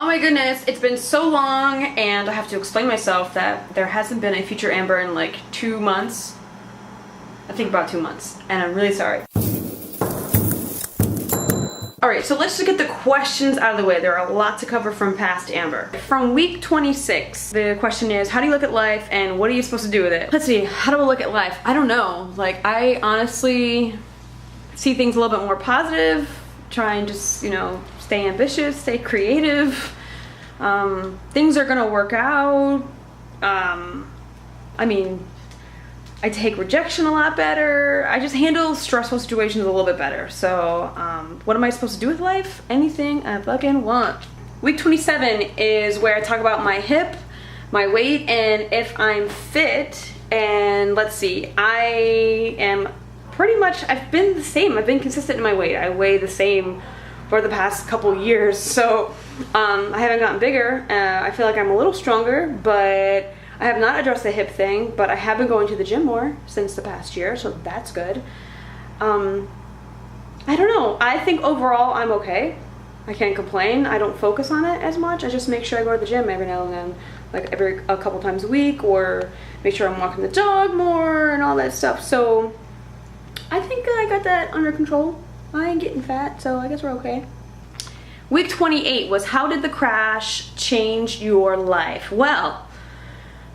Oh my goodness, it's been so long and I have to explain myself that there hasn't been a Future Amber in like 2 months. I think about 2 months, and I'm really sorry. Alright, so let's just get the questions out of the way. There are a lot to cover from past Amber. From week 26, the question is, how do you look at life and what are you supposed to do with it? Let's see, how do I look at life? I don't know. Like, I honestly see things a little bit more positive, try and just, you know, stay ambitious, stay creative. Things are gonna work out. I mean, I take rejection a lot better. I just handle stressful situations a little bit better. So, what am I supposed to do with life? Anything I fucking want. Week 27 is where I talk about my hip, my weight, and if I'm fit. And let's see, I am pretty much, I've been the same. I've been consistent in my weight. I weigh the same for the past couple years. So, I haven't gotten bigger. I feel like I'm a little stronger, but I have not addressed the hip thing, but I have been going to the gym more since the past year, so that's good. I don't know. I think overall I'm okay. I can't complain. I don't focus on it as much. I just make sure I go to the gym every now and then, like a couple times a week, or make sure I'm walking the dog more and all that stuff. So I think I got that under control. I ain't getting fat, so I guess we're okay. Week 28 was, how did the crash change your life? Well,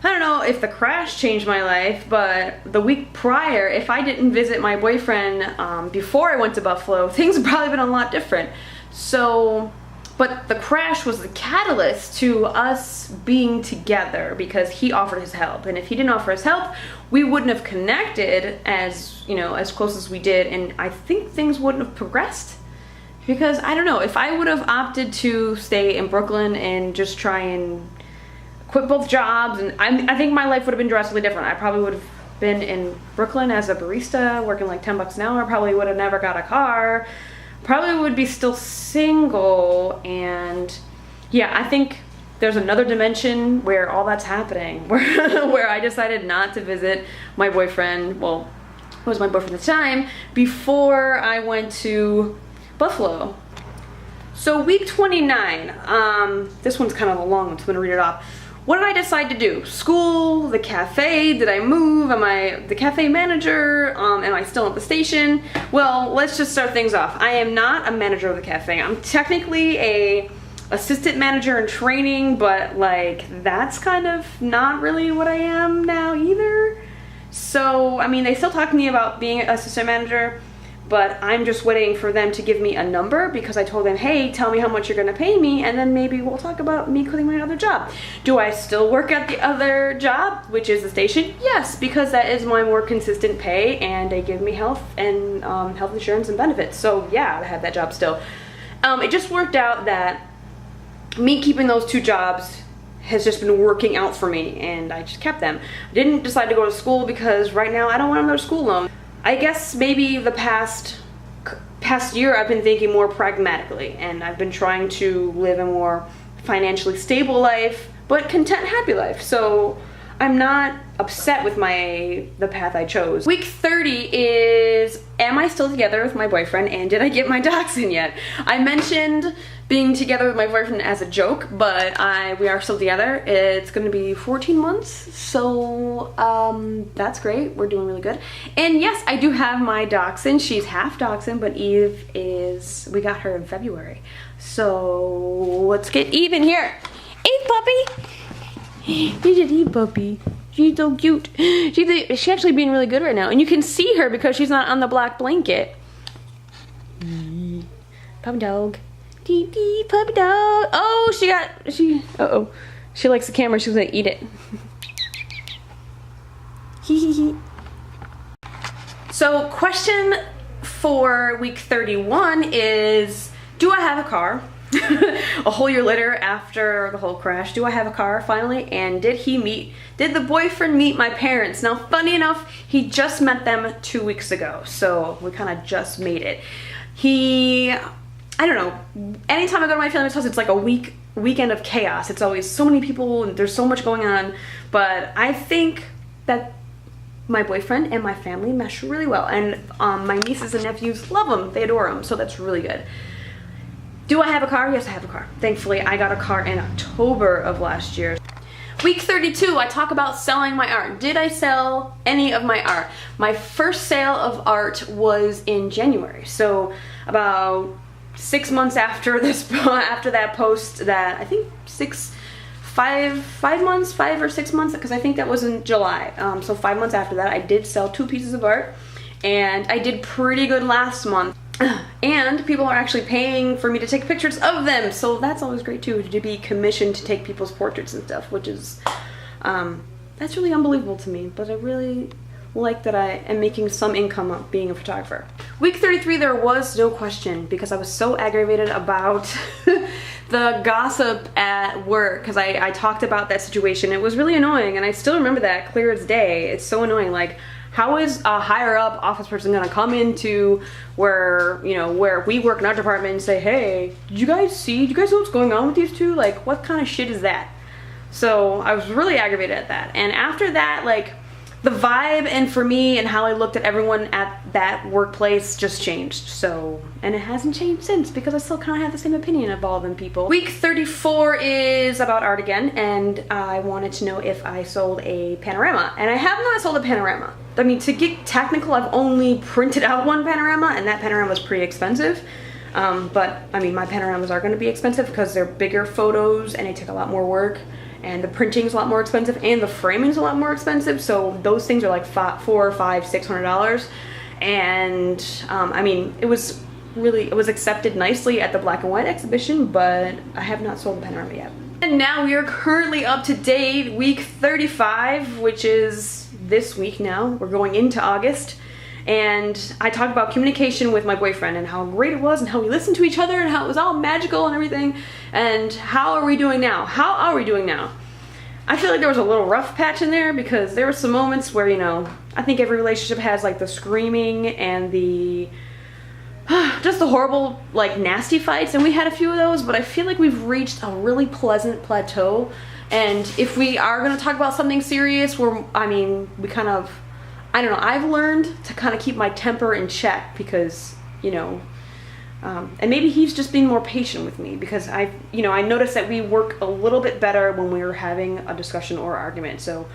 I don't know if the crash changed my life, but the week prior, if I didn't visit my boyfriend before I went to Buffalo, things would probably been a lot different. So, but the crash was the catalyst to us being together because he offered his help. And if he didn't offer his help, we wouldn't have connected as, you know, as close as we did. And I think things wouldn't have progressed. Because, I don't know, if I would have opted to stay in Brooklyn and just try and quit both jobs, and I think my life would have been drastically different. I probably would have been in Brooklyn as a barista, working like 10 bucks an hour. Probably would have never got a car. Probably would be still single, and yeah, I think there's another dimension where all that's happening, where I decided not to visit my boyfriend, well, who was my boyfriend at the time, before I went to Buffalo. So week 29, this one's kind of a long one, so I'm gonna read it off. What did I decide to do? School, the cafe, did I move? Am I the cafe manager? Am I still at the station? Well, let's just start things off. I am not a manager of the cafe. I'm technically a assistant manager in training, but like that's kind of not really what I am now either. So, I mean, they still talk to me about being an assistant manager, but I'm just waiting for them to give me a number because I told them, hey, tell me how much you're gonna pay me, and then maybe we'll talk about me quitting my other job. Do I still work at the other job, which is the station? Yes, because that is my more consistent pay, and they give me health and health insurance and benefits. So yeah, I have that job still. It just worked out that me keeping those two jobs has just been working out for me, and I just kept them. I didn't decide to go to school because right now I don't want another school loan. I guess maybe the past year I've been thinking more pragmatically, and I've been trying to live a more financially stable life, but content, happy life. So I'm not upset with the path I chose. Week 30 is, am I still together with my boyfriend, and did I get my Dachshund yet? I mentioned being together with my boyfriend as a joke, but we are still together. It's gonna be 14 months, so that's great. We're doing really good. And yes, I do have my Dachshund. She's half Dachshund, but Eve we got her in February. So let's get even here. Eve puppy! Here's an Eve puppy. She's so cute. She's actually being really good right now, and you can see her because she's not on the black blanket. Puppy dog. Dee dee, puppy dog. Oh, uh-oh. She likes the camera. She's gonna eat it. So question for week 31 is, do I have a car? A whole year later after the whole crash, do I have a car finally? And did the boyfriend meet my parents? Now, funny enough, he just met them 2 weeks ago, so we kind of just made it. I don't know, anytime I go to my family's house, it's like a weekend of chaos. It's always so many people and there's so much going on, but I think that my boyfriend and my family mesh really well, and my nieces and nephews love him. They adore him, so that's really good. Do I have a car? Yes, I have a car. Thankfully, I got a car in October of last year. Week 32, I talk about selling my art. Did I sell any of my art? My first sale of art was in January. So about 6 months after this, after that post, that I think 5 or 6 months, because I think that was in July. So 5 months after that, I did sell 2 pieces of art, and I did pretty good last month. And people are actually paying for me to take pictures of them, so that's always great too, to be commissioned to take people's portraits and stuff, which is, that's really unbelievable to me, but I really like that I am making some income of being a photographer. Week 33, there was no question, because I was so aggravated about the gossip at work, because I talked about that situation. It was really annoying, and I still remember that clear as day. It's so annoying. Like, how is a higher up office person gonna come into where, you know, where we work in our department and say, hey, did you guys know what's going on with these two? Like, what kind of shit is that? So I was really aggravated at that. And after that, like, the vibe and for me and how I looked at everyone at that workplace just changed. So, and it hasn't changed since, because I still kind of have the same opinion of all them people. Week 34 is about art again, and I wanted to know if I sold a panorama. And I have not sold a panorama. I mean, to get technical, I've only printed out one panorama, and that panorama was pretty expensive. But I mean, my panoramas are going to be expensive because they're bigger photos and they take a lot more work. And the printing is a lot more expensive, and the framing is a lot more expensive. So those things are like $400, $500, $600. And I mean, it was accepted nicely at the black and white exhibition, but I have not sold the panorama yet. And now we are currently up to date, week 35, which is this week now. We're going into August. And I talked about communication with my boyfriend and how great it was and how we listened to each other and how it was all magical and everything. And how are we doing now? How are we doing now? I feel like there was a little rough patch in there, because there were some moments where, you know, I think every relationship has like the screaming and the just the horrible, like, nasty fights, and we had a few of those, but I feel like we've reached a really pleasant plateau. And if we are going to talk about something serious, we kind of, I don't know, I've learned to kind of keep my temper in check, because, you know, and maybe he's just being more patient with me, because I noticed that we work a little bit better when we were having a discussion or argument. So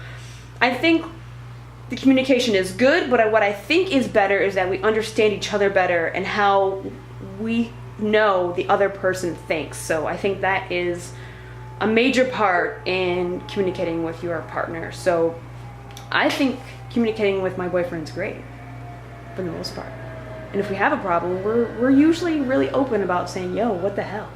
I think the communication is good, but what I think is better is that we understand each other better and how we know the other person thinks. So I think that is a major part in communicating with your partner. So I think communicating with my boyfriend's great, for the most part. And if we have a problem, we're usually really open about saying, yo, what the hell?